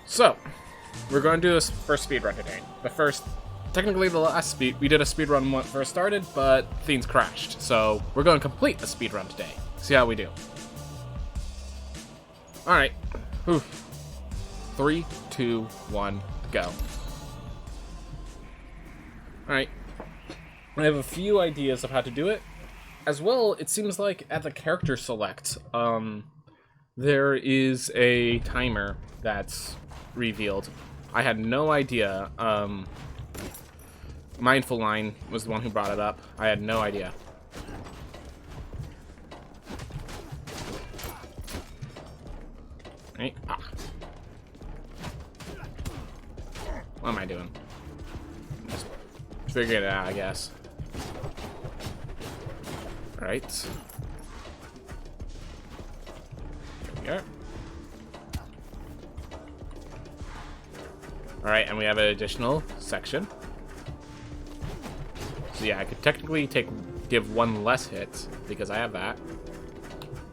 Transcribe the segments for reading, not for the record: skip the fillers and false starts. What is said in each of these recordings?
So, we're going to do this first speedrun today. Technically the last we did a speedrun when it first started, but things crashed. So, we're going to complete a speedrun today. See how we do. Alright. 3, 2, 1, go. Alright. I have a few ideas of how to do it. As well, it seems like at the character select, there is a timer that's revealed. I had no idea. Mindful Line was the one who brought it up. I had no idea. Right? Ah. What am I doing? Just figuring it out, I guess. Alright. There we go. Alright, and we have an additional section. So yeah, I could technically give one less hit, because I have that.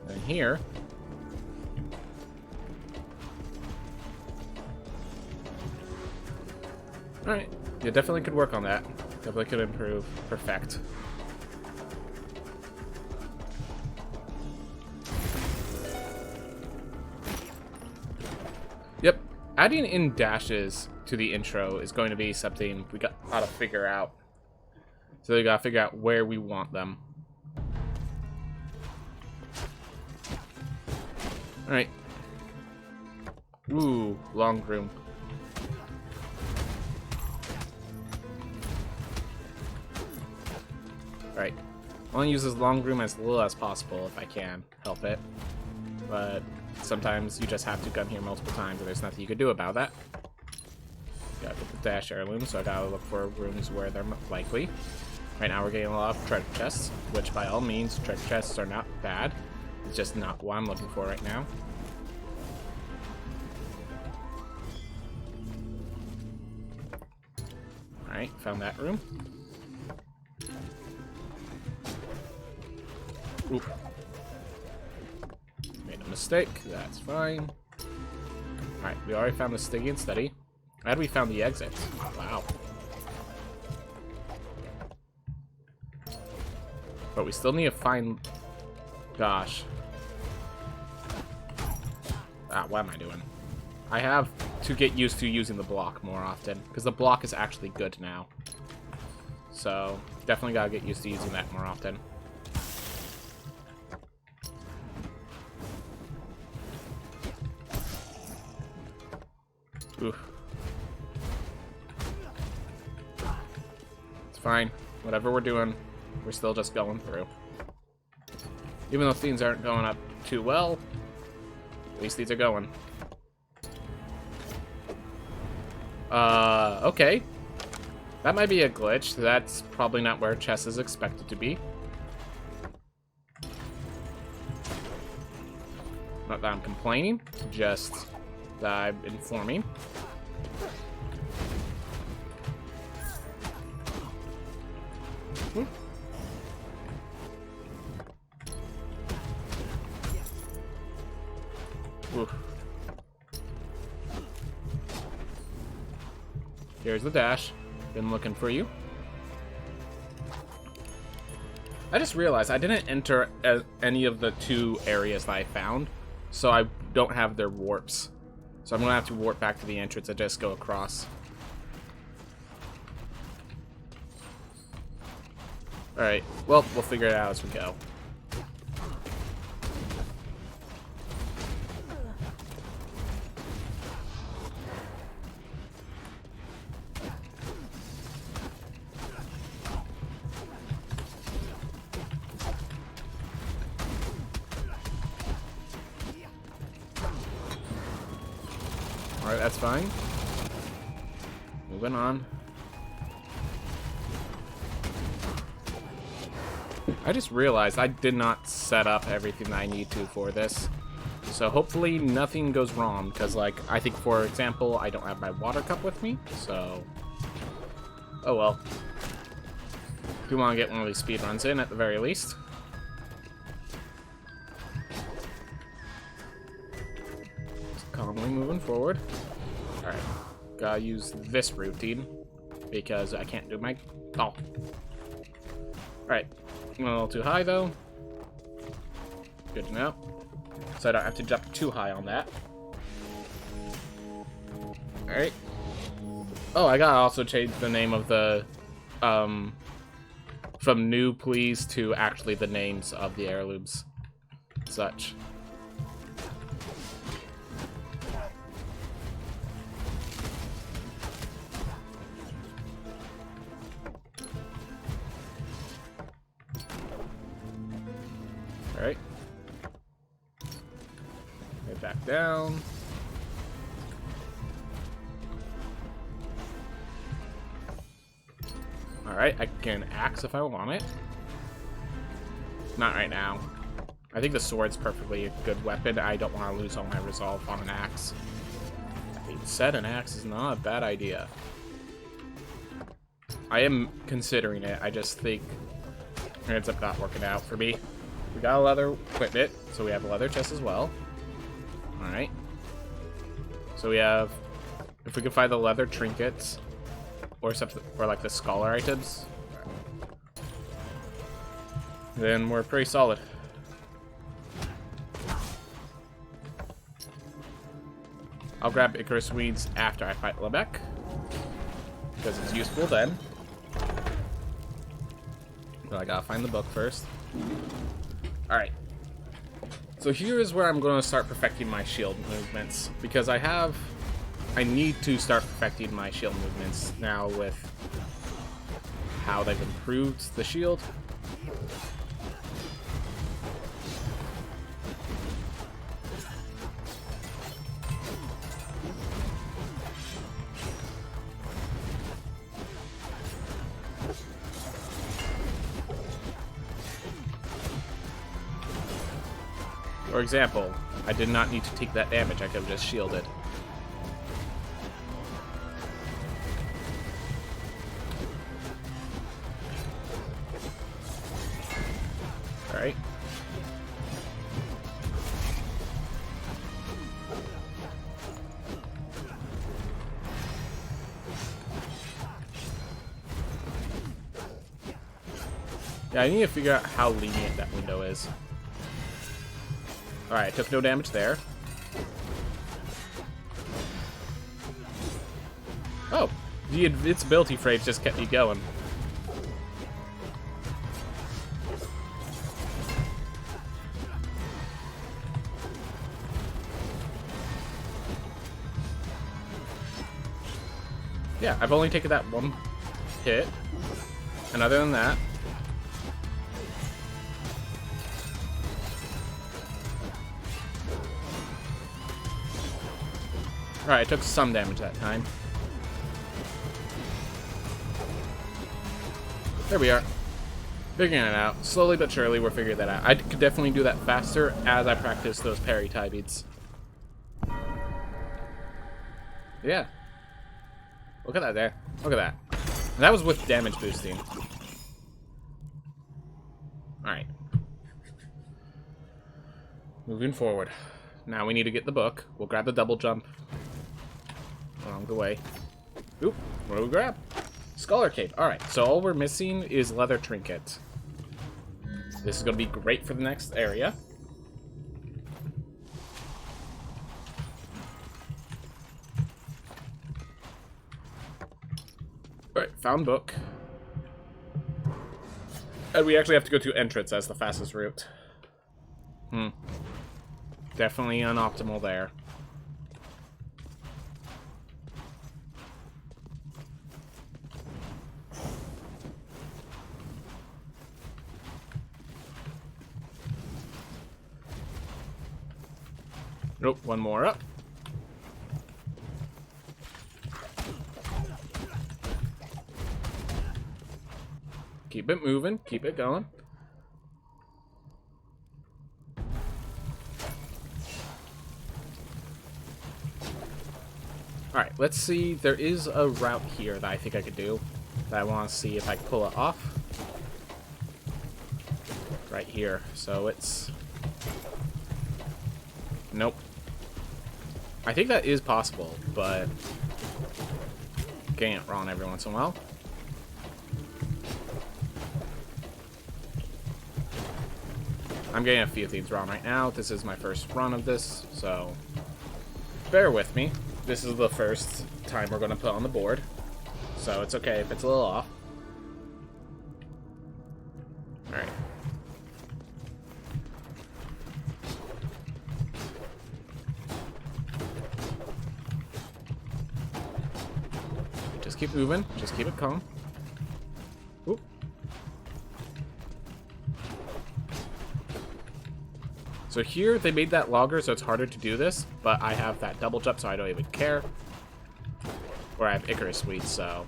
And here... Alright, yeah, definitely could work on that. Definitely could improve. Perfect. Yep, adding in dashes to the intro is going to be something we gotta figure out. So we gotta figure out where we want them. Alright. Ooh, long room. Right. I want to use this long room as little as possible if I can help it. But sometimes you just have to come here multiple times and there's nothing you can do about that. Gotta put the dash heirlooms, so I gotta look for rooms where they're likely. Right now we're getting a lot of treasure chests, which by all means, treasure chests are not bad. It's just not what I'm looking for right now. Alright, found that room. Oop. Made a mistake, that's fine. Alright, we already found the Stiggy and Steady. And we found the exit. Wow. But we still need to find... Gosh. Ah, what am I doing? I have to get used to using the block more often, because the block is actually good now. So, definitely gotta get used to using that more often. Oof. It's fine. Whatever we're doing, we're still just going through. Even though things aren't going up too well, at least these are going. Okay. That might be a glitch. That's probably not where chess is expected to be. Not that I'm complaining, just that I'm informing. Oof. Here's the dash. Been looking for you. I just realized I didn't enter any of the 2 areas that I found, so I don't have their warps. So I'm gonna have to warp back to the entrance and just go across. Alright, well, we'll figure it out as we go. Alright, that's fine. Moving on. I just realized I did not set up everything that I need to for this. So hopefully nothing goes wrong, because, like, I think, for example, I don't have my water cup with me, so... Oh well. We want to get one of these speedruns in, at the very least. Calmly moving forward. Alright. Gotta use this routine because I can't do my... Oh. Alright. A little too high, though. Good to know. So I don't have to jump too high on that. Alright. Oh, I gotta also change the name of the... from new please to actually the names of the heirlooms. Such. Alright. Get back down. Alright, I can axe if I want it. Not right now. I think the sword's perfectly a good weapon. I don't want to lose all my resolve on an axe. That being said, an axe is not a bad idea. I am considering it. I just think it ends up not working out for me. We got a leather equipment, so we have a leather chest as well. Alright. So we have... If we can find the leather trinkets, or something, or like the scholar items, then we're pretty solid. I'll grab Icarus Weeds after I fight Lebec, because it's useful then. But I gotta find the book first. Alright. So here is where I'm going to start perfecting my shield movements, because I need to start perfecting my shield movements now with how they've improved the shield. For example, I did not need to take that damage, I could have just shielded. Alright. Yeah, I need to figure out how lenient that window is. Alright, took no damage there. Oh, the invincibility phrase just kept me going. Yeah, I've only taken that one hit. And other than that, alright, I took some damage that time. There we are. Figuring it out. Slowly but surely, we're figuring that out. I could definitely do that faster as I practice those parry tie beats. Yeah. Look at that there. Look at that. And that was with damage boosting. Alright. Moving forward. Now we need to get the book. We'll grab the double jump along the way. Oop, what do we grab? Scholar Cape. Alright, so all we're missing is leather trinket. This is going to be great for the next area. Alright, found book. And we actually have to go to entrance as the fastest route. Definitely unoptimal there. Nope, one more up. Keep it moving, keep it going. Alright, let's see. There is a route here that I think I could do. That I want to see if I can pull it off. Right here. So it's... Nope. I think that is possible, but getting it wrong every once in a while. I'm getting a few things wrong right now. This is my first run of this, so bear with me. This is the first time we're going to put on the board, so it's okay if it's a little off. Alright. Just keep moving. Just keep it calm. Oop. So here, they made that longer, so it's harder to do this, but I have that double jump, so I don't even care. Or I have Icarus Suite, so...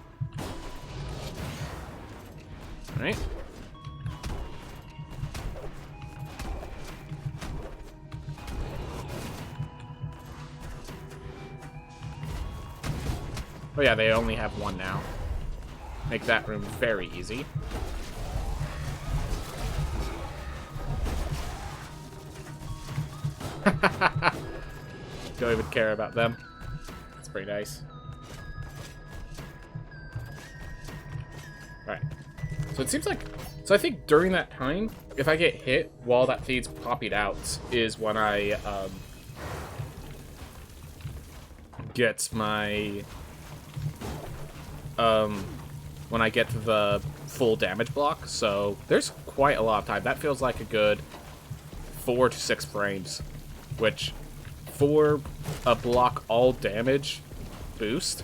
Alright. Oh yeah, they only have one now. Make that room very easy. Don't even care about them. That's pretty nice. Alright. So it seems like... So I think during that time, if I get hit while that feed's popping out, is when I get my... when I get to the full damage block. So there's quite a lot of time. That feels like a good 4 to 6 frames, which for a block all damage boost,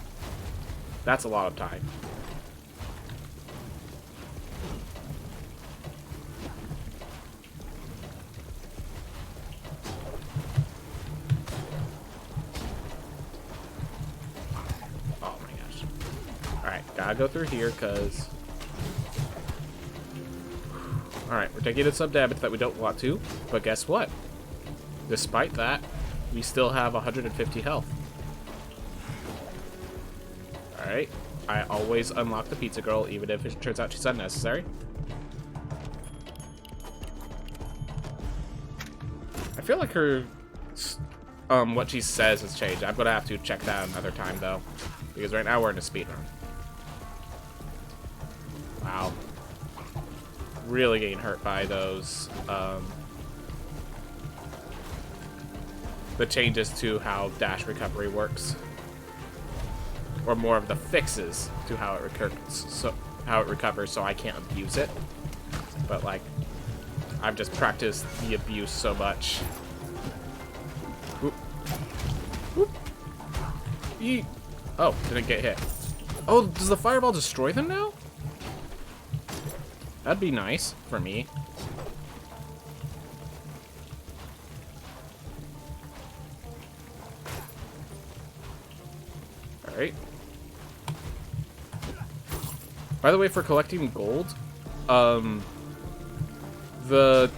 that's a lot of time. Oh my gosh. Alright, gotta go through here because... Alright, we're taking in some damage that we don't want to, but guess what? Despite that, we still have 150 health. Alright, I always unlock the pizza girl, even if it turns out she's unnecessary. I feel like her, what she says has changed. I'm gonna have to check that another time, though, because right now we're in a speedrun. Wow. Really getting hurt by those, the changes to how dash recovery works, or more of the fixes to how it recovers, so I can't abuse it. But like, I've just practiced the abuse so much. Oop. Oop. Eat. Oh, didn't get hit. Oh, does the fireball destroy them now? That'd be nice for me. Alright. By the way, for collecting gold, the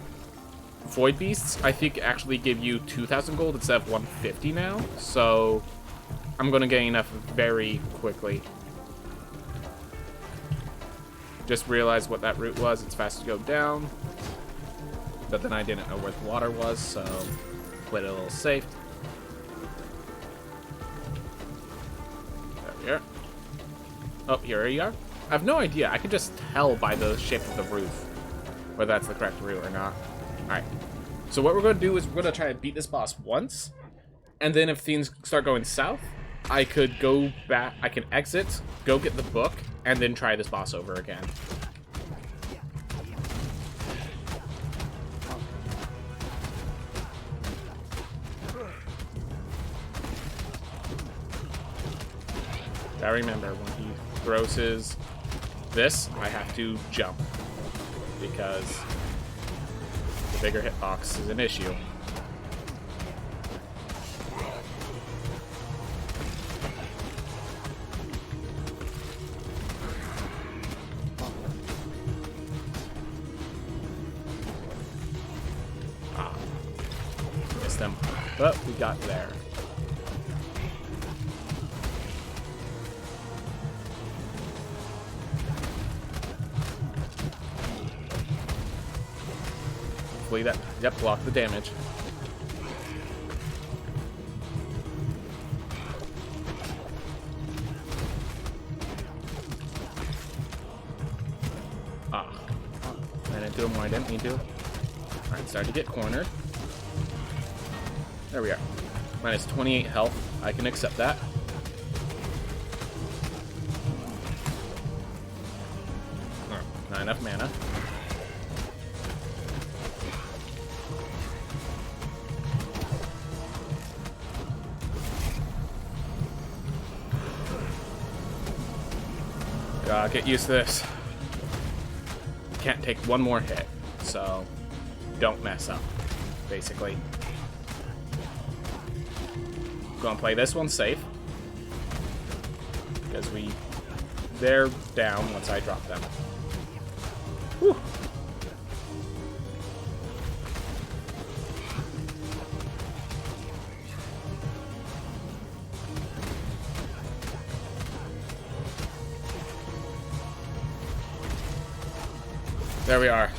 Void Beasts, I think, actually give you 2,000 gold instead of 150 now, so I'm gonna get enough very quickly. Just realized what that route was. It's fast to go down, but then I didn't know where the water was, so played it a little safe. There we are. Oh, here you are. I have no idea. I can just tell by the shape of the roof whether that's the correct route or not. Alright. So what we're going to do is we're going to try to beat this boss once, and then if things start going south, I could go back, I can exit, go get the book, and then try this boss over again. I remember when he throws his this, I have to jump because the bigger hitbox is an issue. Missed him, but we got there. Hopefully that, yep, block the damage. into him when I didn't need to. Alright, started to get cornered. There we are. Minus 28 health. I can accept that. Oh, not enough mana. Gotta get used to this. Can't take one more hit, so don't mess up, basically. Gonna play this one safe, because they're down once I drop them. Whew. There we are.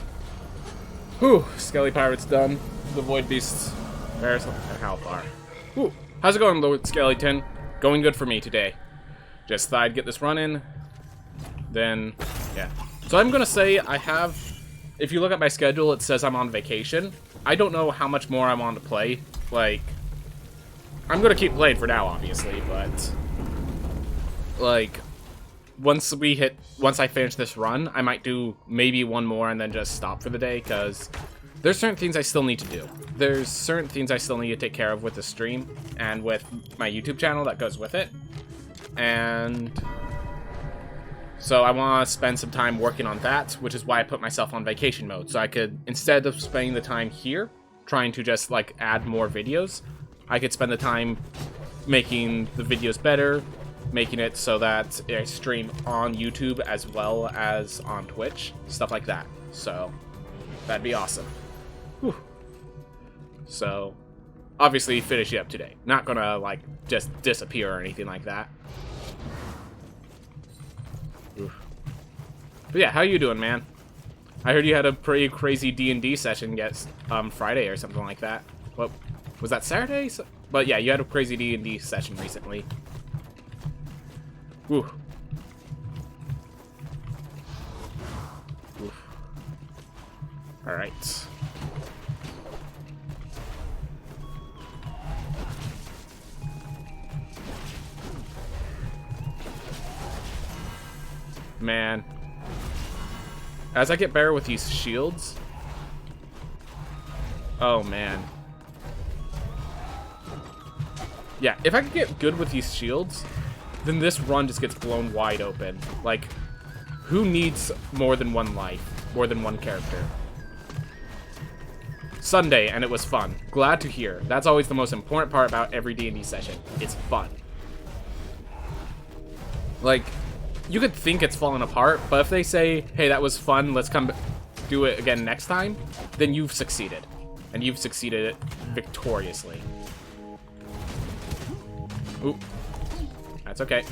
Whew, Skelly Pirate's done. The Void Beasts. There's how far. Whew. How's it going, Lord Skeleton? Going good for me today. Just thought I'd get this run in. Then, yeah. So I'm gonna say I have, if you look at my schedule, it says I'm on vacation. I don't know how much more I'm on to play. Like, I'm gonna keep playing for now, obviously, but like, once I finish this run, I might do maybe one more and then just stop for the day, because there's certain things I still need to do. There's certain things I still need to take care of with the stream and with my YouTube channel that goes with it. And so I want to spend some time working on that, which is why I put myself on vacation mode. So I could, instead of spending the time here, trying to just like add more videos, I could spend the time making the videos better, making it so that I stream on YouTube as well as on Twitch, stuff like that. So that'd be awesome. Whew. So obviously finish it up today. Not gonna like just disappear or anything like that. Oof. But yeah, how you doing, man? I heard you had a pretty crazy D&D session Friday or something like that. What was that, Saturday? But yeah, you had a crazy D&D session recently. Oof. Oof. All right. Man, as I get better with these shields, oh man. Yeah, if I could get good with these shields, then this run just gets blown wide open. Like, who needs more than one life, more than one character? Sunday, and it was fun. Glad to hear. That's always the most important part about every D&D session. It's fun. Like, you could think it's falling apart, but if they say, hey, that was fun, let's come do it again next time, then you've succeeded. And you've succeeded victoriously. Ooh. That's okay.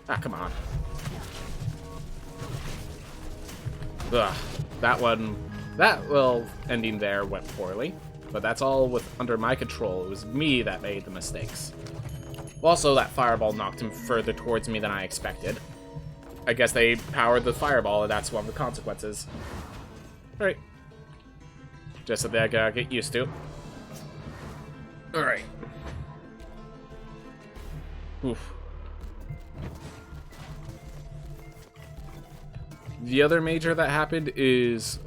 Ah, come on. Ugh. That ending there went poorly. But that's all under my control. It was me that made the mistakes. Also, that fireball knocked him further towards me than I expected. I guess they powered the fireball, and that's one of the consequences. Alright. Just something I gotta get used to. Alright. Oof. The other major that happened is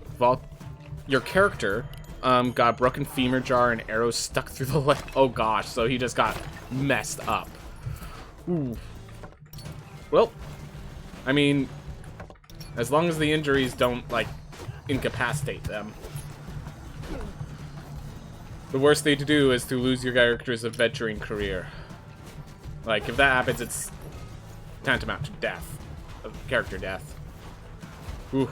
your character got a broken femur jar and arrows stuck through the leg. Oh gosh, so he just got messed up. Ooh. Well, I mean, as long as the injuries don't, like, incapacitate them. The worst thing to do is to lose your character's adventuring career. Like, if that happens, it's tantamount to death. Character death. Ooh.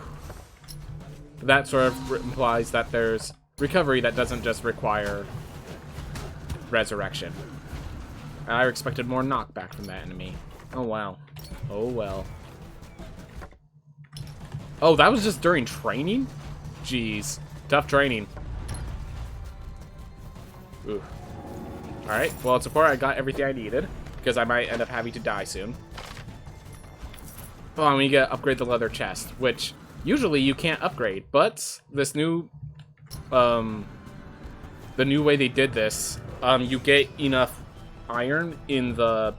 That sort of implies that there's recovery that doesn't just require resurrection. I expected more knockback from that enemy. Oh, wow. Oh, well. Oh, that was just during training? Jeez. Tough training. Ooh. Alright, well, at support I got everything I needed. because I might end up having to die soon. Oh, and we gotta upgrade the leather chest, which usually you can't upgrade, but this new, the new way they did this, you get enough iron in the,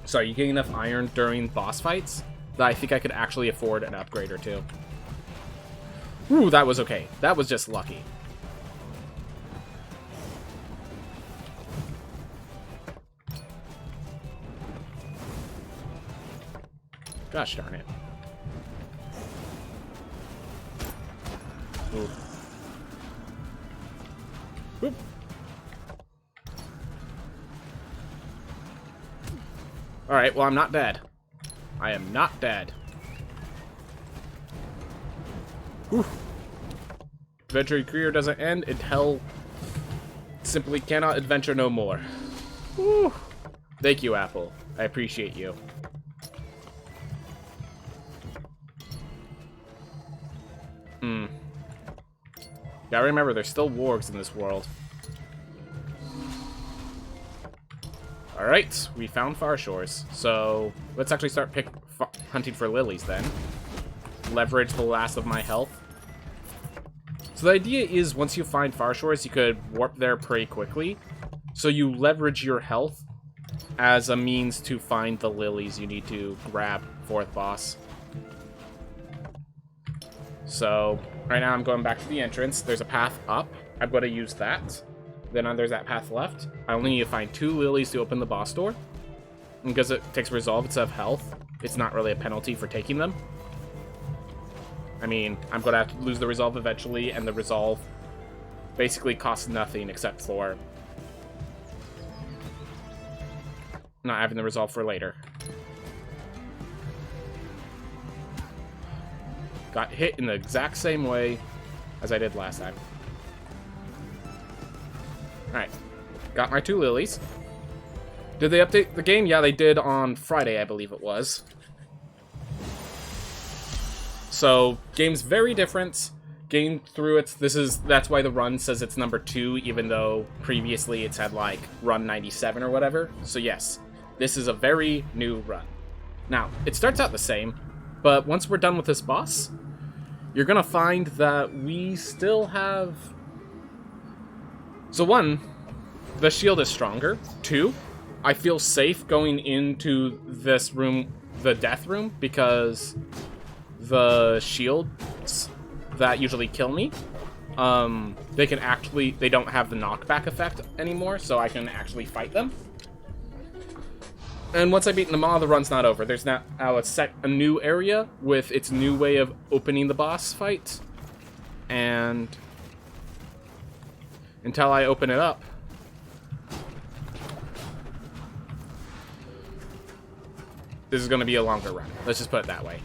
sorry, you get enough iron during boss fights that I think I could actually afford an upgrade or two. Ooh, that was okay. That was just lucky. Gosh darn it. Ooh. Oop. Alright, well, I'm not dead. I am not dead. Whew. Adventure career doesn't end until simply cannot adventure no more. Whew. Thank you, Apple. I appreciate you. Gotta remember, there's still wargs in this world. Alright, we found Far Shores. So, let's actually start hunting for lilies then. Leverage the last of my health. So the idea is, once you find Far Shores, you could warp there pretty quickly. So you leverage your health as a means to find the lilies you need to grab for the boss. So, right now I'm going back to the entrance. There's a path up. I'm going to use that. Then there's that path left. I only need to find 2 lilies to open the boss door. And because it takes resolve instead of health, it's not really a penalty for taking them. I mean, I'm going to have to lose the resolve eventually, and the resolve basically costs nothing except for not having the resolve for later. Got hit in the exact same way as I did last time. Alright. Got my 2 lilies. Did they update the game? Yeah, they did on Friday, I believe it was. So, game's very different. Game through it. That's why the run says it's number 2, even though previously it's had like run 97 or whatever. So yes, this is a very new run. Now, it starts out the same, but once we're done with this boss, you're gonna find that we still have... So 1, the shield is stronger. 2, I feel safe going into this room, the death room, because the shields that usually kill me, they don't have the knockback effect anymore, so I can actually fight them. And once I beat them all, the run's not over. There's now a new area with its new way of opening the boss fight. And until I open it up, this is going to be a longer run. Let's just put it that way.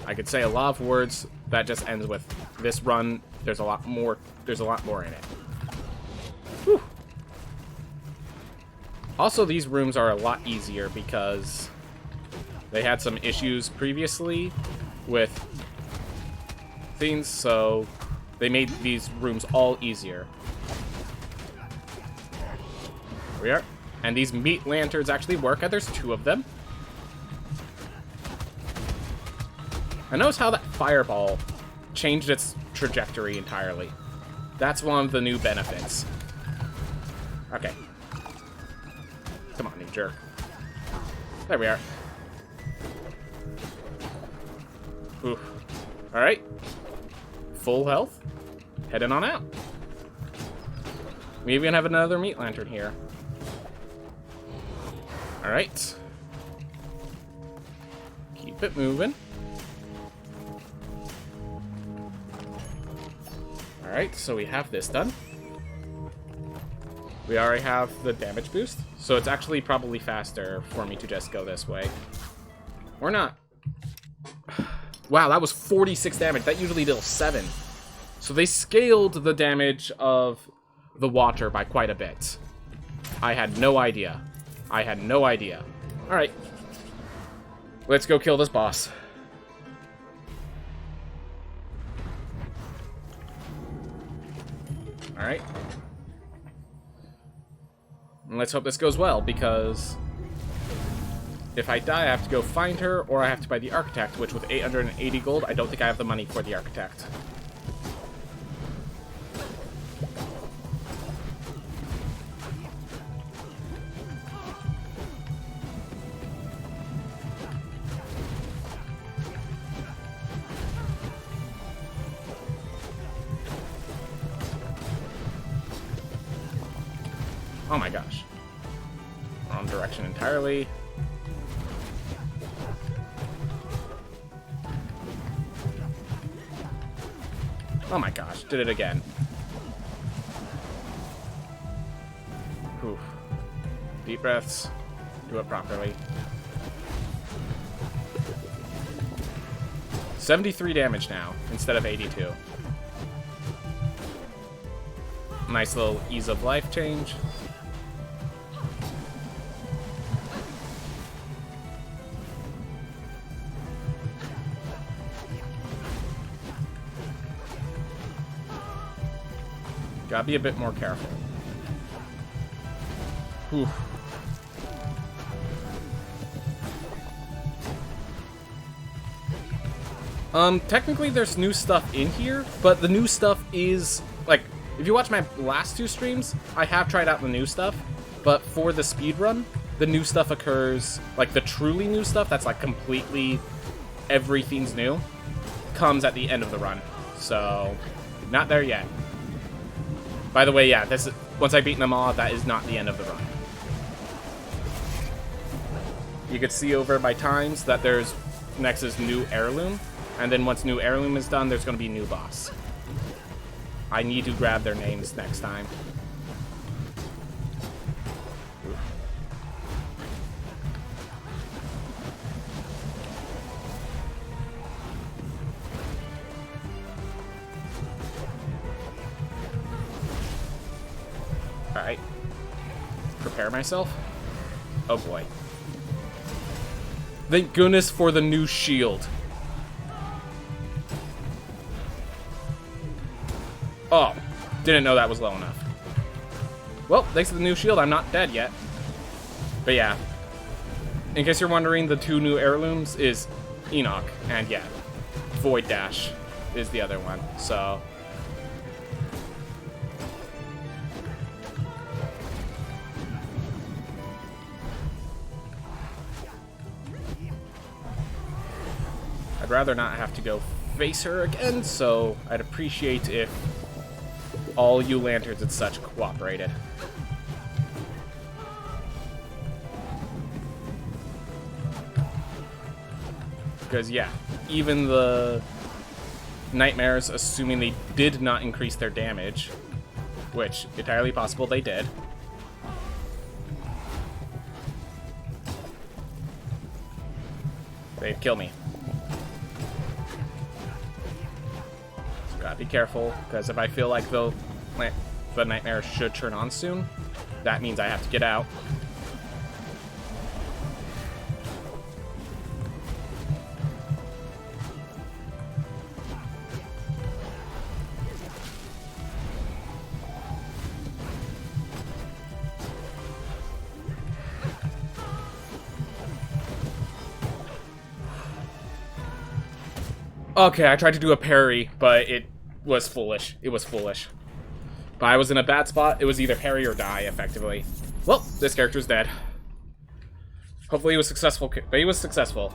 I could say a lot of words that just ends with this run. There's a lot more in it. Whew. Also, these rooms are a lot easier because they had some issues previously with things, so they made these rooms all easier. Here we are. And these meat lanterns actually work, and there's 2 of them. I notice how that fireball changed its trajectory entirely. That's one of the new benefits. Okay. Come on, you jerk. There we are. Oof. Alright. Full health. Heading on out. We even have another meat lantern here. Alright. Keep it moving. Alright, so we have this done. We already have the damage boost, so it's actually probably faster for me to just go this way. Or not. Wow, that was 46 damage. That usually deals 7. So they scaled the damage of the water by quite a bit. I had no idea. I had no idea. Alright. Let's go kill this boss. Alright. And let's hope this goes well, because if I die, I have to go find her, or I have to buy the Architect, which with 880 gold, I don't think I have the money for the Architect. Oh my gosh. Wrong direction entirely. Oh my gosh, did it again. Oof. Deep breaths. Do it properly. 73 damage now, instead of 82. Nice little ease of life change. Gotta be a bit more careful. Whew. Technically there's new stuff in here, but the new stuff is, like, if you watch my last two streams, I have tried out the new stuff, but for the speedrun, the new stuff occurs, like, the truly new stuff, that's, like, completely everything's new, comes at the end of the run. So, not there yet. By the way, yeah, this is, once I've beaten them all, that is not the end of the run. You can see over by times that there's next is new Heirloom, and then once new Heirloom is done, there's going to be new boss. I need to grab their names next time. Alright. Prepare myself. Oh boy. Thank goodness for the new shield. Oh, didn't know that was low enough. Well, thanks to the new shield, I'm not dead yet. But yeah. In case you're wondering, the two new Heirlooms is Enoch, and yeah, Void Dash is the other one, so... I'd rather not have to go face her again, so I'd appreciate if all you lanterns and such cooperated. Because, yeah, even the nightmares, assuming they did not increase their damage, which, entirely possible they did, they'd kill me. So gotta be careful, because if I feel like the nightmare should turn on soon, that means I have to get out. Okay, I tried to do a parry, but it was foolish. It was foolish. But I was in a bad spot. It was either parry or die, effectively. Well, this character's dead. Hopefully he was successful, but he was successful.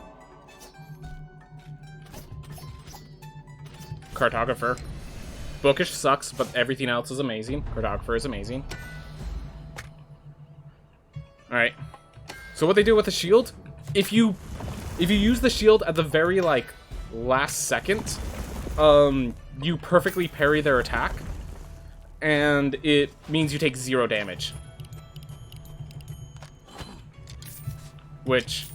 Cartographer. Bookish sucks, but everything else is amazing. Cartographer is amazing. Alright. So what they do with the shield, if you use the shield at the very, like, last second, you perfectly parry their attack, and it means you take 0 damage. Which,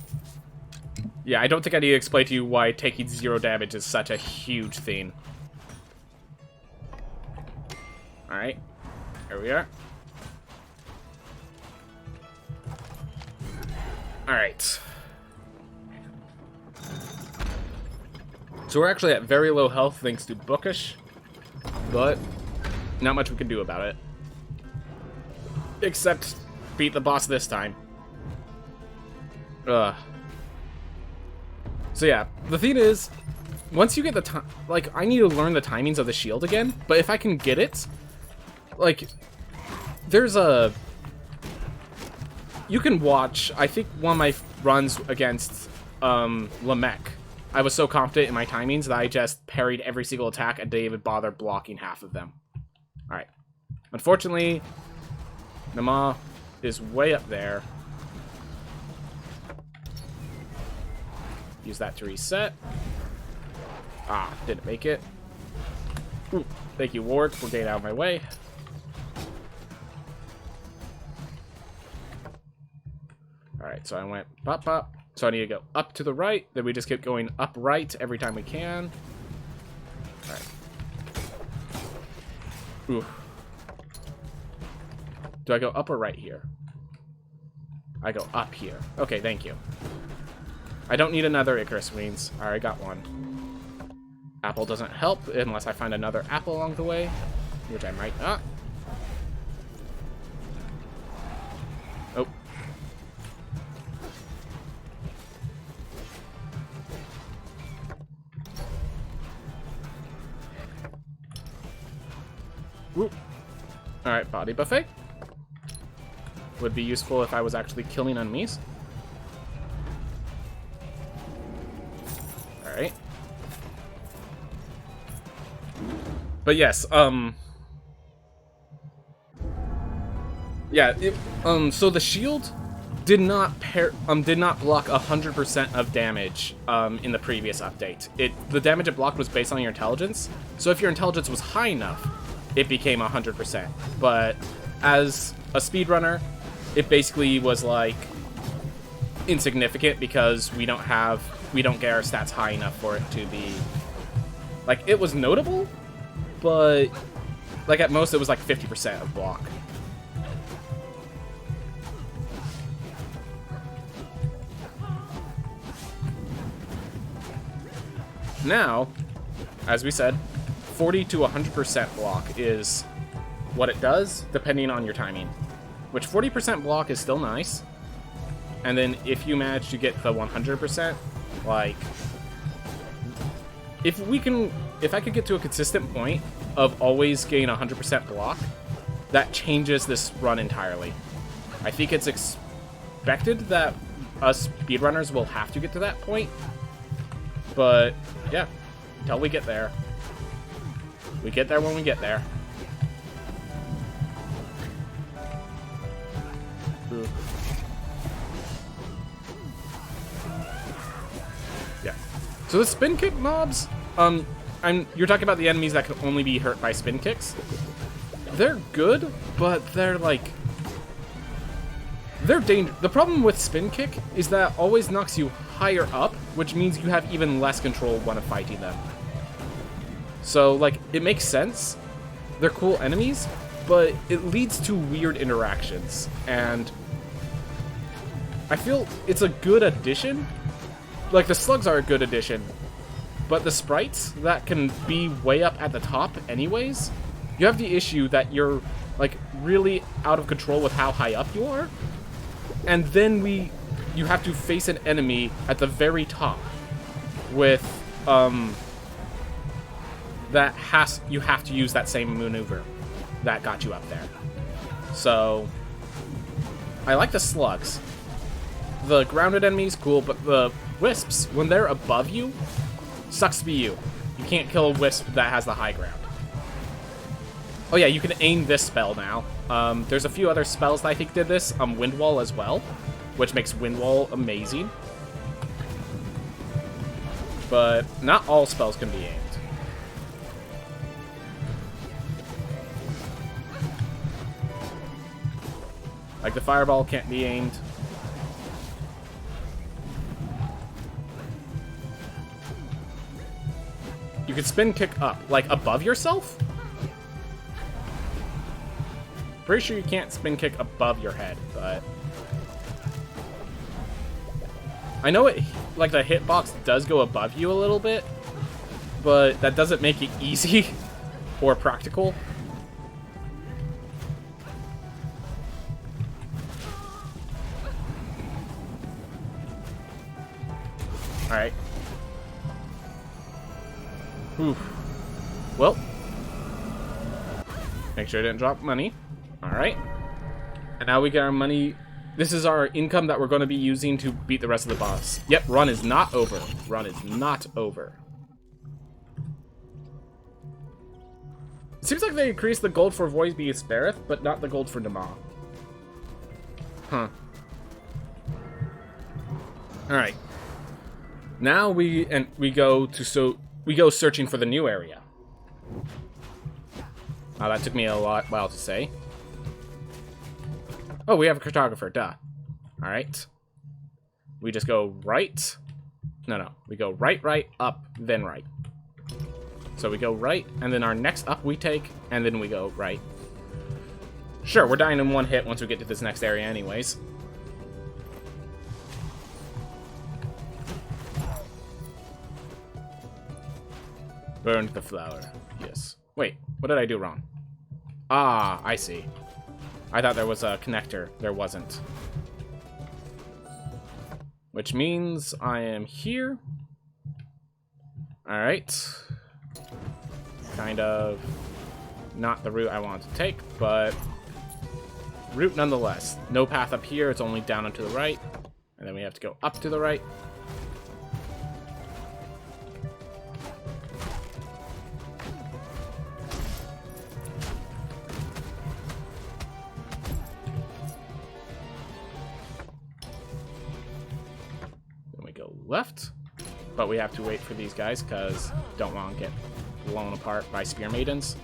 yeah, I don't think I need to explain to you why taking 0 damage is such a huge thing. Alright, here we are. Alright. So we're actually at very low health thanks to Bookish, but not much we can do about it. Except beat the boss this time. Ugh. So yeah, the thing is, once you get the time, like, I need to learn the timings of the shield again, but if I can get it, like, there's a... You can watch, I think one of my runs against Lamech, I was so confident in my timings that I just parried every single attack and didn't even bother blocking half of them. Alright. Unfortunately, Nama is way up there. Use that to reset. Ah, didn't make it. Ooh, thank you, Ward, for getting out of my way. Alright, so I went pop, pop. So I need to go up to the right. Then we just keep going up right every time we can. Alright. Ooh. Do I go up or right here? I go up here. Okay, thank you. I don't need another Icarus Wings. I already got one. Apple doesn't help unless I find another apple along the way, which I might not. Oh. Whoop. Alright, body buffet. Would be useful if I was actually killing enemies. Alright. But yes, yeah, so the shield did not block 100% of damage in the previous update. The damage it blocked was based on your intelligence. So if your intelligence was high enough, it became 100%. But as a speedrunner, it basically was like insignificant because we don't get our stats high enough for it to be like, it was notable, but like at most it was like 50% of block. Now, as we said, 40 to 100% block is what it does, depending on your timing. Which 40% block is still nice. And then if you manage to get the 100%, like, if I could get to a consistent point of always getting 100% block, that changes this run entirely. I think it's expected that us speedrunners will have to get to that point. But, yeah, until we get there. We get there when we get there. Ooh. Yeah. So the spin kick mobs, you're talking about the enemies that can only be hurt by spin kicks. They're good, but they're like, they're dangerous. The problem with spin kick is that it always knocks you higher up, which means you have even less control when fighting them. So, like, it makes sense. They're cool enemies, but it leads to weird interactions. And I feel it's a good addition. Like, the slugs are a good addition. But the sprites that can be way up at the top anyways, you have the issue that you're, like, really out of control with how high up you are. And then you have to face an enemy at the very top with, you have to use that same maneuver that got you up there. So, I like the slugs. The grounded enemies, cool, but the wisps, when they're above you, sucks to be you. You can't kill a wisp that has the high ground. Oh yeah, you can aim this spell now. There's a few other spells that I think did this. Wind Wall as well, which makes Wind Wall amazing. But not all spells can be aimed. Like the Fireball can't be aimed. You can spin kick up, like above yourself? Pretty sure you can't spin kick above your head, but I know it, like the hitbox does go above you a little bit, but that doesn't make it easy or practical. Alright. Oof. Well. Make sure I didn't drop money. Alright. And now we get our money. This is our income that we're going to be using to beat the rest of the boss. Yep, run is not over. Run is not over. It seems like they increased the gold for Void Beast Spareth, but not the gold for Nama. Huh. Alright. Now we go searching for the new area. That took me a while to say. Oh, we have a cartographer, duh. Alright. We just go right. No. We go right, up, then right. So we go right, and then our next up we take, and then we go right. Sure, we're dying in one hit once we get to this next area anyways. Burned the flower. Yes. Wait, what did I do wrong? Ah, I see. I thought there was a connector. There wasn't. Which means I am here. Alright. Kind of not the route I want to take, but route nonetheless. No path up here, it's only down and to the right. And then we have to go up to the right. Then we go left. But we have to wait for these guys because don't want to get blown apart by spear maidens.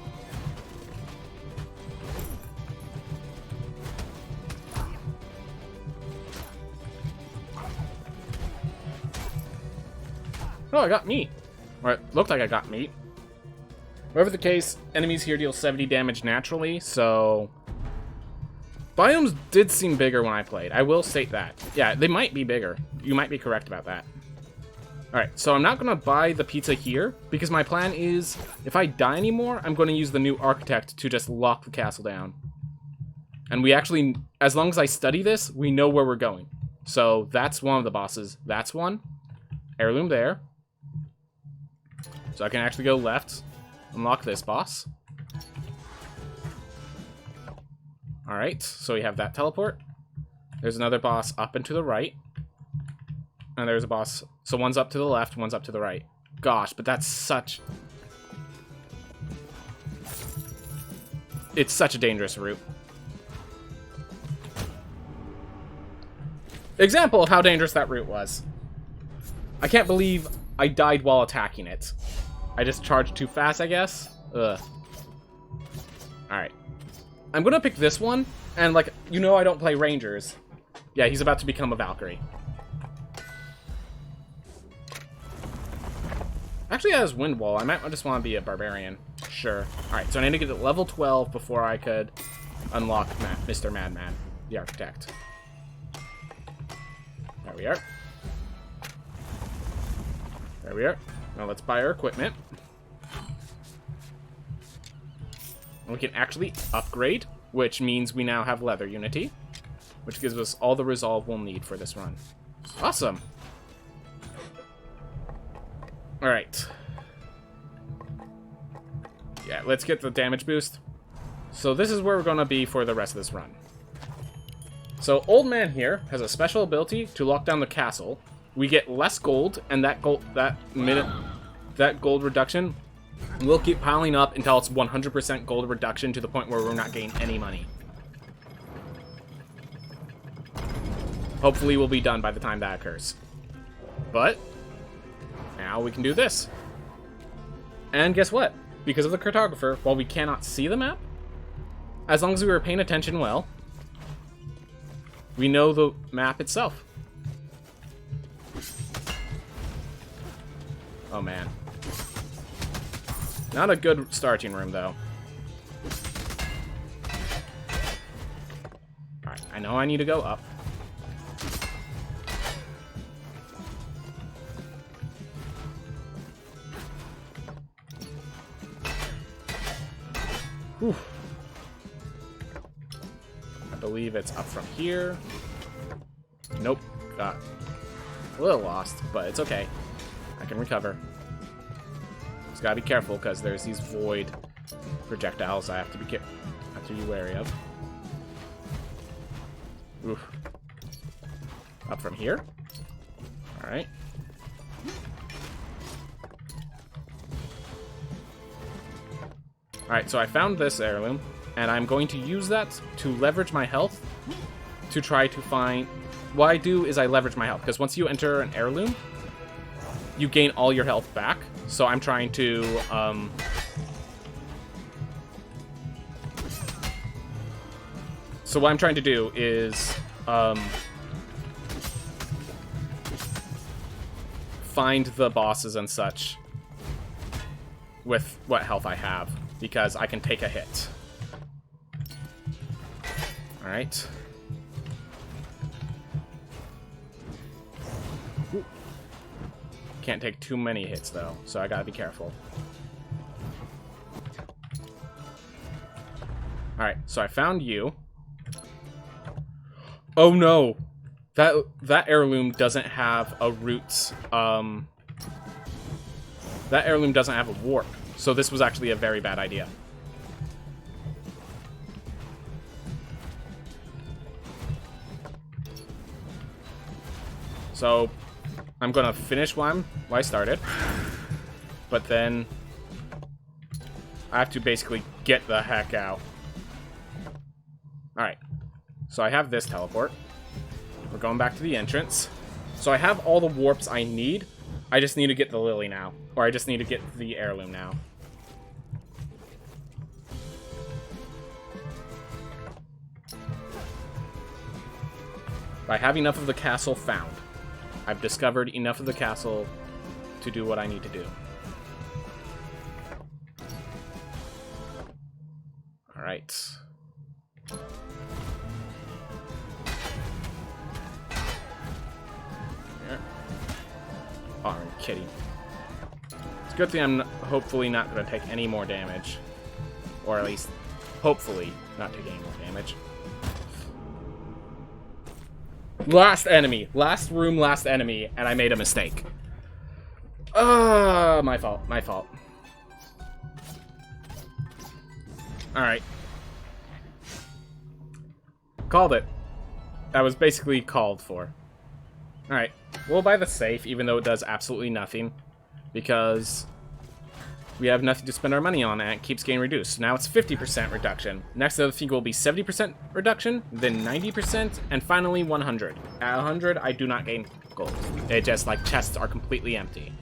Oh, I got meat. Or it looked like I got meat. Whatever the case, enemies here deal 70 damage naturally, so... Biomes did seem bigger when I played. I will state that. Yeah, they might be bigger. You might be correct about that. Alright, so I'm not going to buy the pizza here, because my plan is, if I die anymore, I'm going to use the new architect to just lock the castle down. And we actually, as long as I study this, we know where we're going. So that's one of the bosses. That's one. Heirloom there. So I can actually go left, unlock this boss. Alright, so we have that teleport. There's another boss up and to the right. And there's a boss. So one's up to the left, one's up to the right. Gosh, but that's such... It's such a dangerous route. Example of how dangerous that route was. I can't believe I died while attacking it. I just charged too fast, I guess. Ugh. Alright. I'm gonna pick this one, and like, you know I don't play Rangers. Yeah, he's about to become a Valkyrie. Actually has Wind Wall. I might just want to be a Barbarian. Sure. Alright, so I need to get to level 12 before I could unlock Mr. Madman, the Architect. There we are. There we are. Now let's buy our equipment. We can actually upgrade, which means we now have Leather Unity, which gives us all the resolve we'll need for this run. Awesome. Alright. Yeah, let's get the damage boost. So this is where we're going to be for the rest of this run. So Old Man here has a special ability to lock down the castle. We get less gold, and that gold reduction will keep piling up until it's 100% gold reduction to the point where we're not getting any money. Hopefully we'll be done by the time that occurs. But now we can do this. And guess what? Because of the cartographer, while we cannot see the map, as long as we were paying attention well, we know the map itself. Oh man. Not a good starting room, though. Alright, I know I need to go up. Whew. I believe it's up from here. Nope. A little lost, but it's okay. I can recover. Just gotta be careful because there's these void projectiles I have to be wary of. Oof. Up from here. All right. All right, so I found this heirloom, and I'm going to use that to leverage my health to try to find... What I do is I leverage my health, because once you enter an heirloom, you gain all your health back. So I'm trying to... So what I'm trying to do is... find the bosses and such with what health I have, because I can take a hit. Alright. Can't take too many hits, though, so I gotta be careful. Alright, so I found you. Oh no! That heirloom doesn't have a root, that heirloom doesn't have a warp, so this was actually a very bad idea. So, I'm gonna finish what I started, but then I have to basically get the heck out. Alright, so I have this teleport. We're going back to the entrance. So I have all the warps I need. I just need to get the lily now. Or I just need to get the heirloom now. I have enough of the castle found. I've discovered enough of the castle to do what I need to do. Alright. Oh, I'm kidding. It's a good thing I'm hopefully not going to take any more damage. Or at least, hopefully, not take any more damage. Last enemy. Last room, last enemy, and I made a mistake. My fault. My fault. Alright. Called it. That was basically called for. Alright. We'll buy the safe, even though it does absolutely nothing, because we have nothing to spend our money on, and it keeps getting reduced. Now it's 50% reduction. Next, I think will be 70% reduction, then 90%, and finally 100. At 100, I do not gain gold. It just, like, chests are completely empty.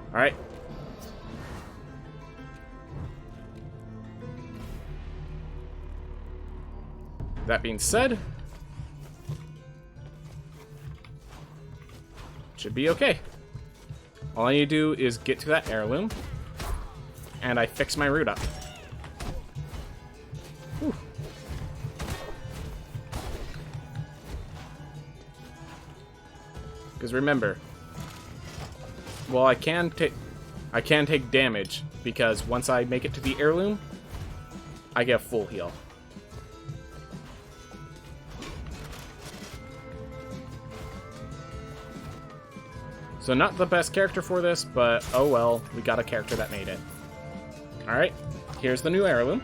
Alright. That being said... should be okay. All I need to do is get to that heirloom, and I fix my route up. Because remember, well, I can take damage, because once I make it to the heirloom, I get a full heal. So not the best character for this, but oh well, we got a character that made it. Alright, here's the new heirloom.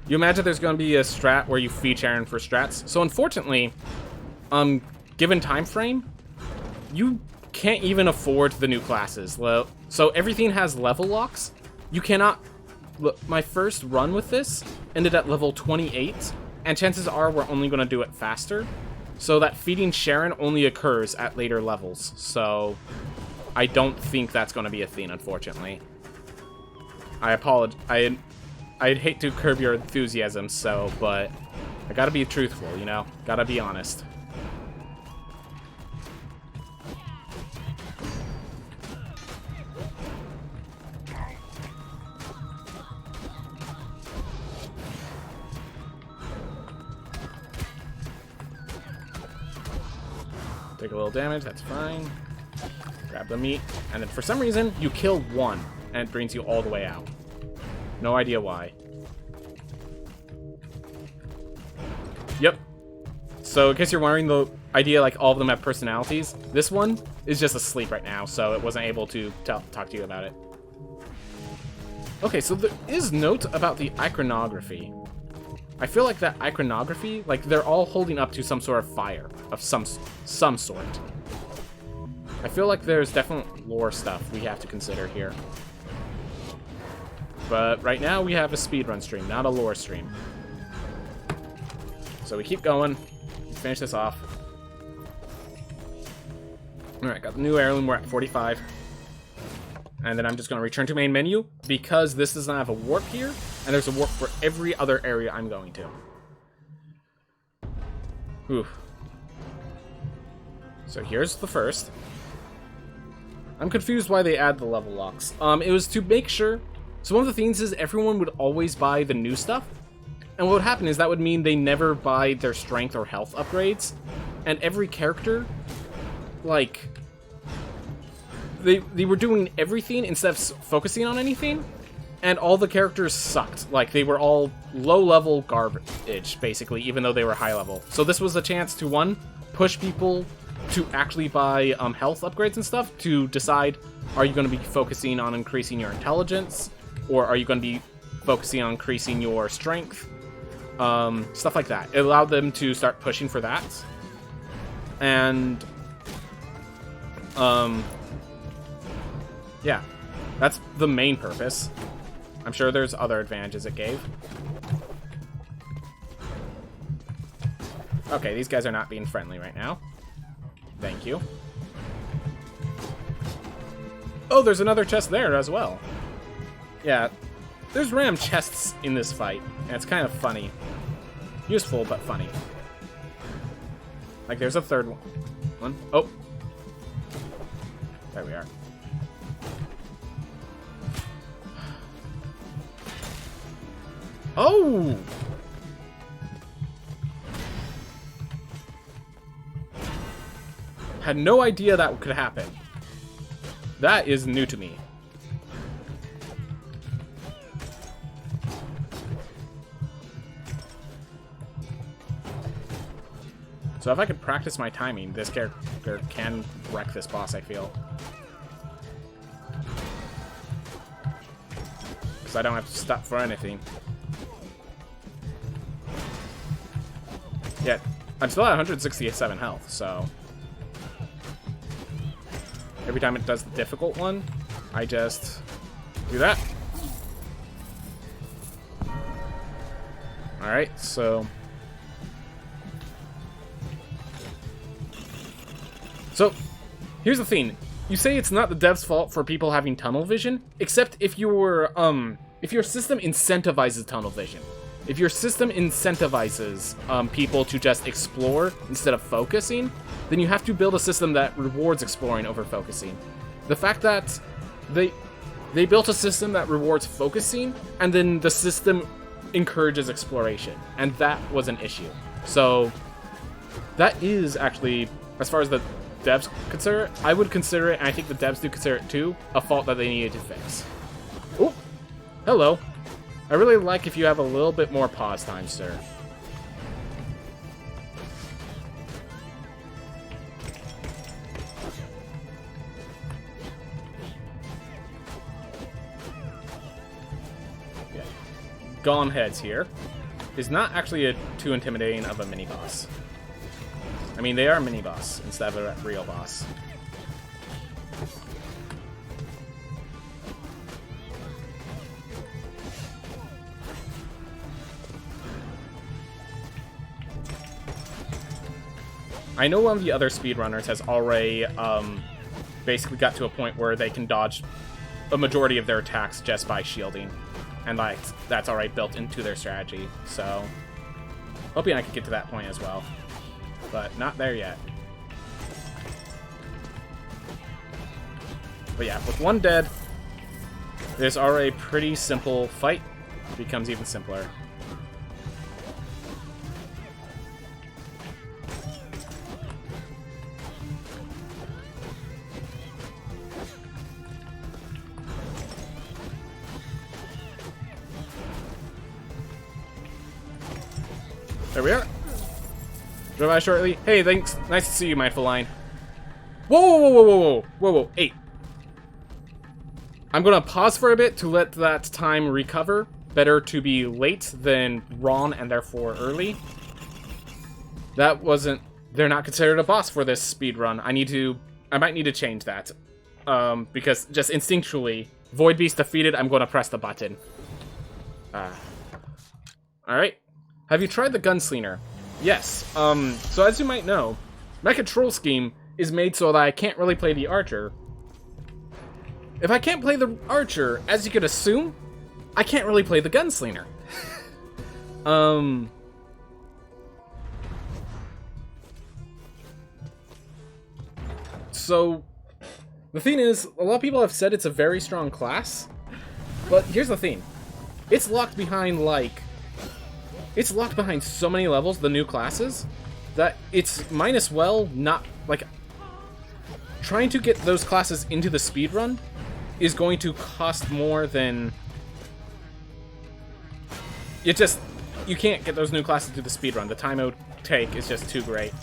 You imagine there's going to be a strat where you feed Sharon for strats. So unfortunately, given time frame, you can't even afford the new classes. So everything has level locks. You cannot... Look, my first run with this ended at level 28, and chances are we're only going to do it faster. So that feeding Sharon only occurs at later levels. So I don't think that's going to be a thing, unfortunately. I apologize. I'd hate to curb your enthusiasm, but I gotta be truthful, you know? Gotta be honest. Take a little damage, that's fine. Grab the meat, and then for some reason, you kill one, and it brings you all the way out. No idea why. Yep. So, in case you're wondering, the idea, like, all of them have personalities, this one is just asleep right now, so it wasn't able to talk to you about it. Okay, so there is note about the iconography. I feel like that iconography, like, they're all holding up to some sort of fire of some sort. I feel like there's definite lore stuff we have to consider here. But right now we have a speedrun stream, not a lore stream. So we keep going. Let's finish this off. Alright, got the new heirloom. We're at 45. And then I'm just going to return to main menu because this does not have a warp here. And there's a warp for every other area I'm going to. Oof. So here's the first. I'm confused why they add the level locks. It was to make sure... So one of the things is everyone would always buy the new stuff. And what would happen is that would mean they never buy their strength or health upgrades. And every character, like... They were doing everything instead of focusing on anything. And all the characters sucked. Like, they were all low-level garbage, basically, even though they were high-level. So this was a chance to, one, push people to actually buy health upgrades and stuff, to decide, are you going to be focusing on increasing your intelligence, or are you going to be focusing on increasing your strength? Stuff like that. It allowed them to start pushing for that. And, yeah, that's the main purpose. I'm sure there's other advantages it gave. Okay, these guys are not being friendly right now. Thank you. Oh, there's another chest there as well. Yeah, there's random chests in this fight, and it's kind of funny. Useful, but funny. Like, there's a third one. Oh. There we are. Oh! Had no idea that could happen. That is new to me. So if I could practice my timing, this character can wreck this boss, I feel. Because I don't have to stop for anything. Yeah, I'm still at 167 health, so... Every time it does the difficult one, I just do that. Alright, so... So, here's the thing. You say it's not the dev's fault for people having tunnel vision, except if your system incentivizes tunnel vision. If your system incentivizes people to just explore instead of focusing, then you have to build a system that rewards exploring over focusing. The fact that they built a system that rewards focusing, and then the system encourages exploration, and that was an issue. So that is actually, as far as the devs consider it, I would consider it, and I think the devs do consider it too, a fault that they needed to fix. Oh, hello. I really like if you have a little bit more pause time, sir. Yeah. Golem heads here is not actually too intimidating of a mini-boss. I mean, they are a mini-boss instead of a real boss. I know one of the other speedrunners has already basically got to a point where they can dodge a majority of their attacks just by shielding. And like that's already built into their strategy. So hoping I can get to that point as well. But not there yet. But yeah, with one dead, there's already a pretty simple fight. It becomes even simpler. There we are. Drove by shortly. Hey, thanks. Nice to see you, Mindful Line. Whoa, whoa, whoa, whoa, whoa, whoa, whoa, 8. I'm gonna pause for a bit to let that time recover. Better to be late than wrong and therefore early. That wasn't... They're not considered a boss for this speedrun. I might need to change that. Because just instinctually, Void Beast defeated, I'm gonna press the button. Alright. Have you tried the Gunslinger? Yes. So as you might know, my control scheme is made so that I can't really play the Archer. If I can't play the Archer, as you could assume, I can't really play the Gunslinger. So, the thing is, a lot of people have said it's a very strong class, but here's the thing. It's locked behind, like... It's locked behind so many levels, the new classes, that it's might as well not, like... Trying to get those classes into the speedrun is going to cost more than... You can't get those new classes to the speedrun. The time it would take is just too great.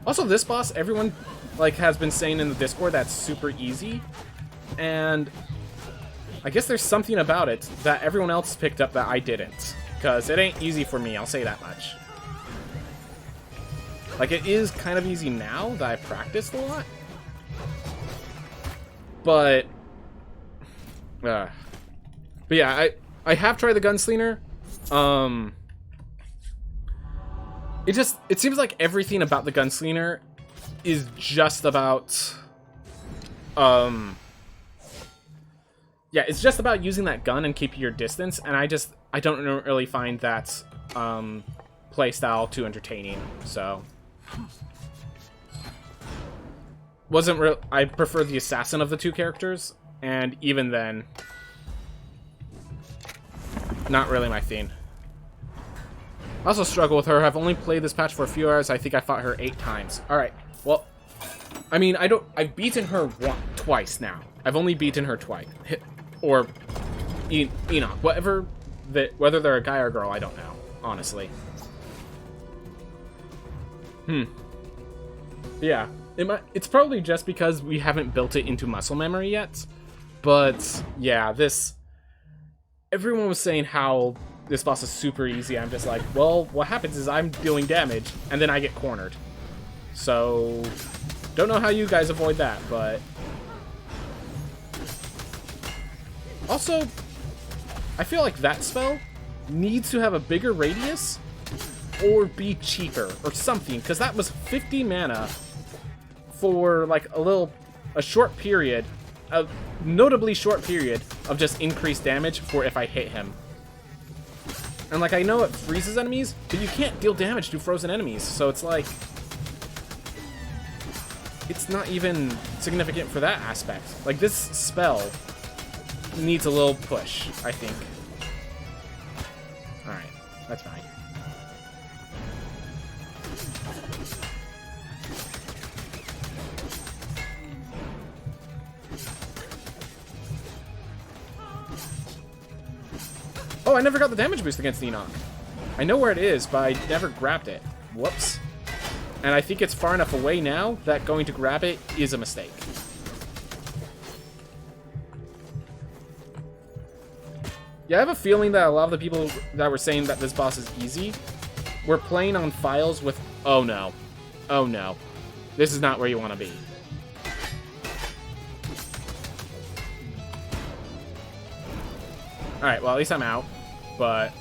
Also, this boss, everyone like has been saying in the Discord that's super easy, and I guess there's something about it that everyone else picked up that I didn't, because it ain't easy for me, I'll say that much. Like, it is kind of easy now that I've practiced a lot, but yeah, I have tried the Gunslinger. It seems like everything about the Gunslinger is just about, yeah, it's just about using that gun and keeping your distance, and I don't really find that, playstyle too entertaining, so. I prefer the assassin of the two characters, and even then, not really my thing. I also struggle with her. I've only played this patch for a few hours. I think I fought her 8 times. Alright, well, I mean, I've beaten her twice now. I've only beaten her twice. Or Enoch. Whether they're a guy or a girl, I don't know, honestly. Yeah, it's probably just because we haven't built it into muscle memory yet. But, yeah, everyone was saying how this boss is super easy. I'm just like, well, what happens is I'm dealing damage, and then I get cornered. So, don't know how you guys avoid that, but... Also, I feel like that spell needs to have a bigger radius, or be cheaper, or something, because that was 50 mana for, like, a short period, a notably short period of just increased damage for if I hit him. And, like, I know it freezes enemies, but you can't deal damage to frozen enemies, so it's like... It's not even significant for that aspect. Like, this spell needs a little push, I think. Alright, that's fine. Oh, I never got the damage boost against Enoch. I know where it is, but I never grabbed it. Whoops. And I think it's far enough away now that going to grab it is a mistake. Yeah, I have a feeling that a lot of the people that were saying that this boss is easy were playing on files with... Oh no. Oh no. This is not where you want to be. Alright, well, at least I'm out. But...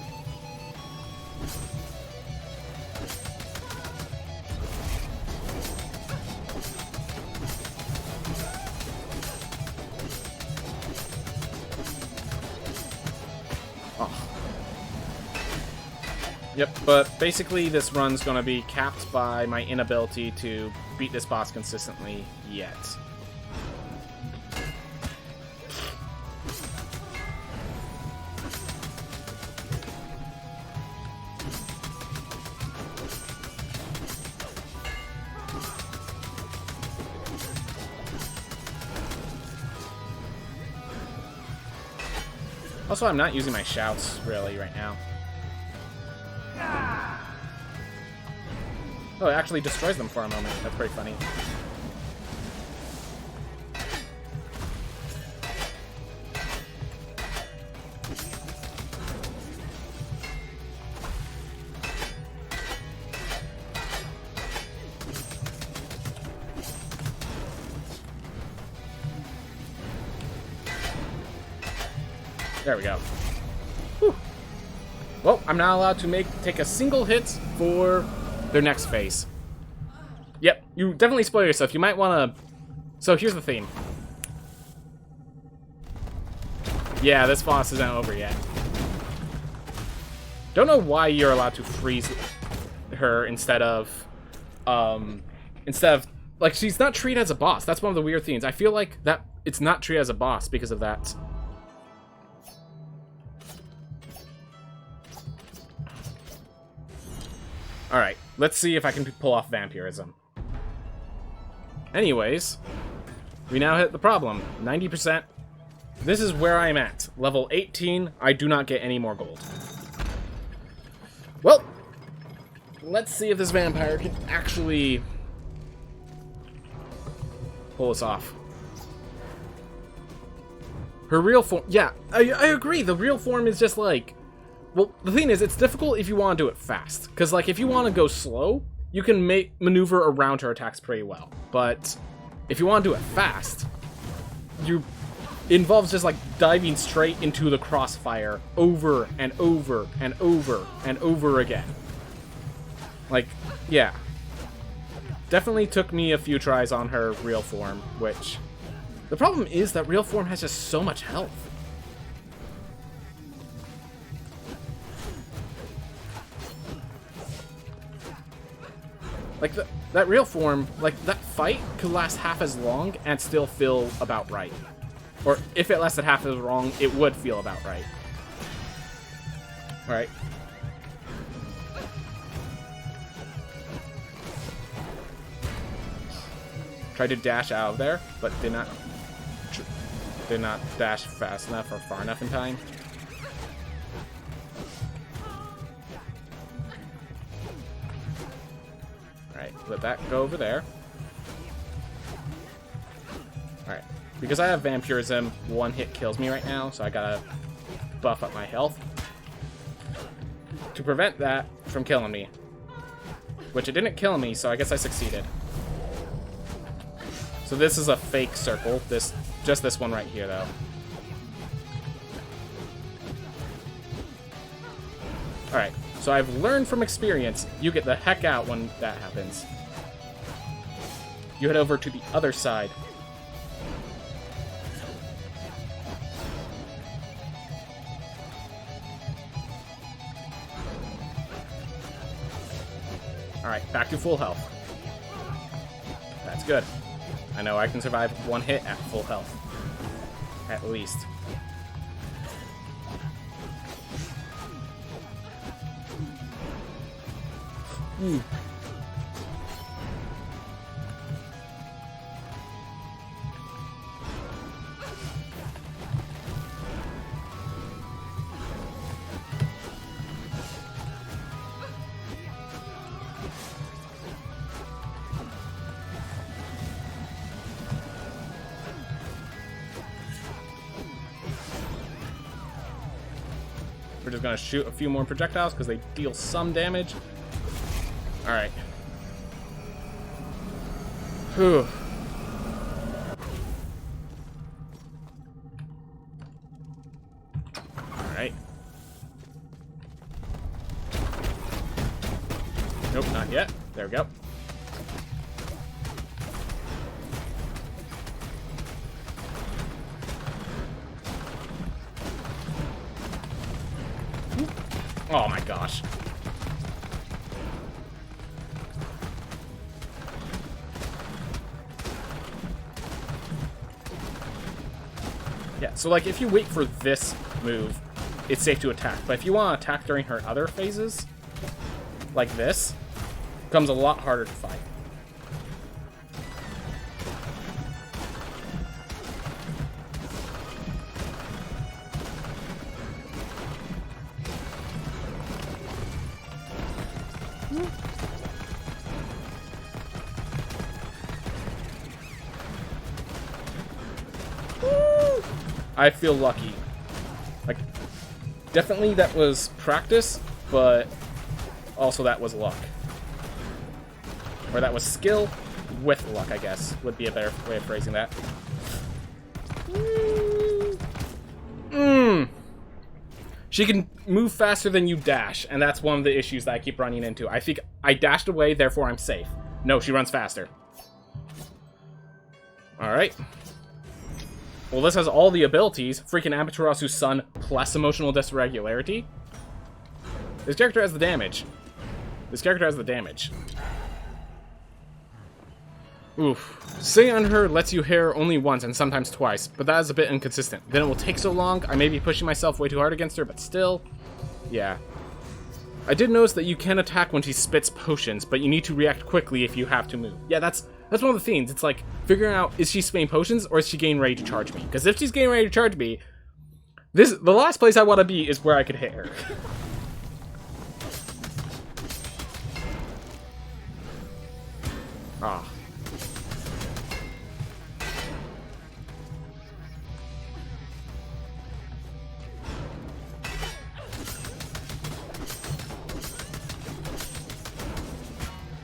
Oh. Yep, but basically this run's gonna be capped by my inability to beat this boss consistently yet. Also, I'm not using my shouts, really, right now. Oh, it actually destroys them for a moment. That's pretty funny. There we go. Whew. Well, I'm not allowed to take a single hit for their next phase. Yep, you definitely spoil yourself. You might want to... So here's the thing. Yeah, this boss isn't over yet. Don't know why you're allowed to freeze her instead of... Like, she's not treated as a boss. That's one of the weird things. I feel like that it's not treated as a boss because of that. Alright, let's see if I can pull off vampirism. Anyways, we now hit the problem. 90%. This is where I'm at. Level 18, I do not get any more gold. Well, let's see if this vampire can actually pull us off. Her real form... Yeah, I agree. The real form is just like... Well, the thing is, it's difficult if you want to do it fast. Because, like, if you want to go slow, you can maneuver around her attacks pretty well. But if you want to do it fast, it involves just, like, diving straight into the crossfire over and over and over and over again. Like, yeah. Definitely took me a few tries on her real form, which... The problem is that real form has just so much health. Like, that real form, like, that fight could last half as long and still feel about right. Or, if it lasted half as long, it would feel about right. Alright. Tried to dash out of there, but did not dash fast enough or far enough in time. Alright, let that go over there. Alright, because I have vampirism, one hit kills me right now, so I gotta buff up my health to prevent that from killing me. Which it didn't kill me, so I guess I succeeded. So this is a fake circle, just this one right here, though. Alright, so I've learned from experience, you get the heck out when that happens. You head over to the other side. Alright, back to full health. That's good. I know I can survive one hit at full health. At least. Ooh. We're just gonna shoot a few more projectiles because they deal some damage. Alright. Whew. Alright. Nope, not yet. There we go. Oh my gosh. Yeah, so like if you wait for this move, it's safe to attack. But if you want to attack during her other phases, like this, it becomes a lot harder to fight. I feel lucky. Like, definitely that was practice, but also that was luck. Or that was skill with luck, I guess, would be a better way of phrasing that. She can move faster than you dash, and that's one of the issues that I keep running into. I think I dashed away, therefore I'm safe. No, she runs faster. Alright. Well, this has all the abilities. Freaking Amaterasu's Son plus emotional dysregularity. This character has the damage. This character has the damage. Oof. Sitting on her lets you hit her only once and sometimes twice, but that is a bit inconsistent. Then it will take so long, I may be pushing myself way too hard against her, but still. Yeah. I did notice that you can attack when she spits potions, but you need to react quickly if you have to move. Yeah, that's one of the things. It's like, figuring out, is she spitting potions, or is she getting ready to charge me? Because if she's getting ready to charge me, the last place I want to be is where I could hit her. Ah.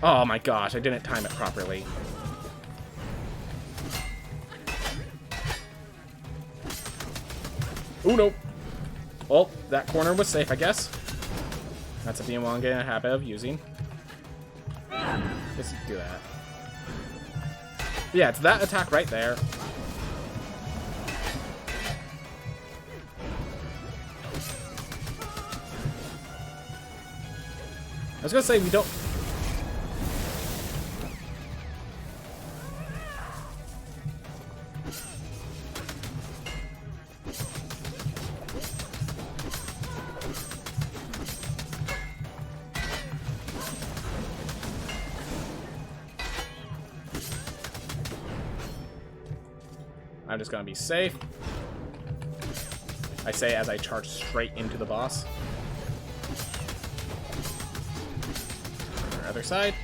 Oh my gosh, I didn't time it properly. Oh no. Well, that corner was safe, I guess. That's a beam I'm getting a habit of using. Let's do that. Yeah, it's that attack right there. I was gonna say we don't. I'm just gonna be safe. I say as I charge straight into the boss. Other side.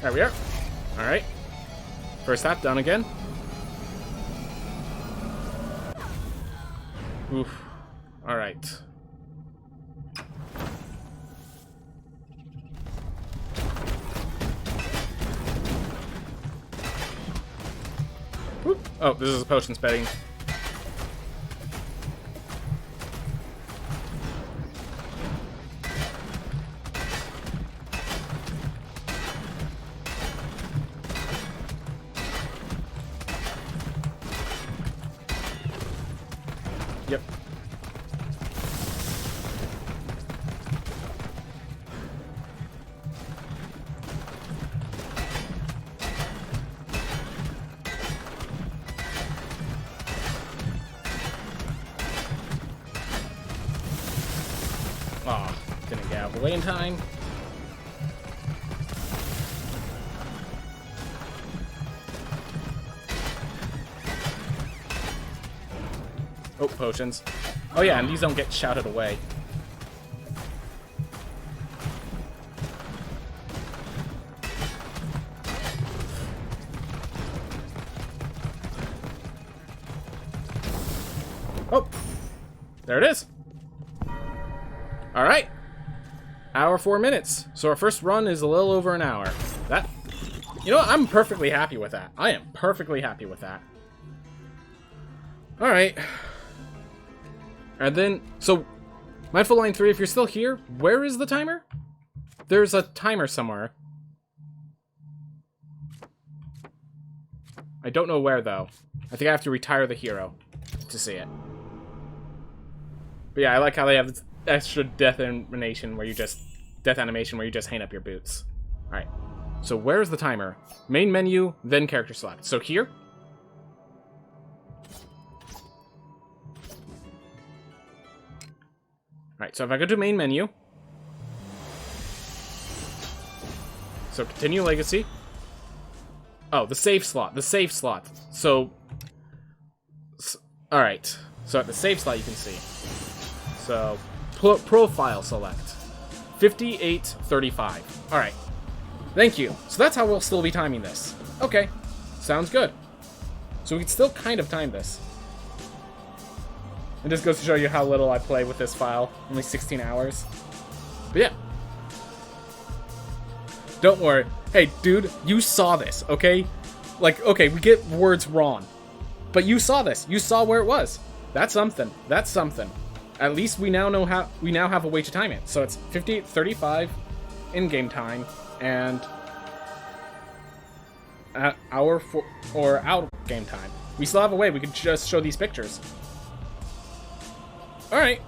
There we are. Alright. First half done again. Oof. Alright. Oh, this is a potion spitting. Yep. Aw, didn't get out of the way in time. Oh, potions. Oh yeah, and these don't get shouted away. Oh! There it is! Alright! Hour 4 minutes. So our first run is a little over an hour. That... You know what? I'm perfectly happy with that. I am perfectly happy with that. Alright. And then, so, Mindful Line 3, if you're still here, where is the timer? There's a timer somewhere. I don't know where, though. I think I have to retire the hero to see it. But yeah, I like how they have this extra death animation where you just hang up your boots. Alright, so where's the timer? Main menu, then character select. So here? Alright, so if I go to main menu, so continue legacy, Oh, the save slot. The save slot. So, all right. So at the save slot, you can see. So, profile select. 5835. All right. Thank you. So that's how we'll still be timing this. Okay. Sounds good. So we can still kind of time this. It just goes to show you how little I play with this file. Only 16 hours. But yeah. Don't worry. Hey, dude, you saw this, okay? Like, okay, we get words wrong. But you saw this. You saw where it was. That's something. That's something. At least we now know how. We now have a way to time it. So it's 58:35 in-game time and hour or out game time. We still have a way. We could just show these pictures. All right.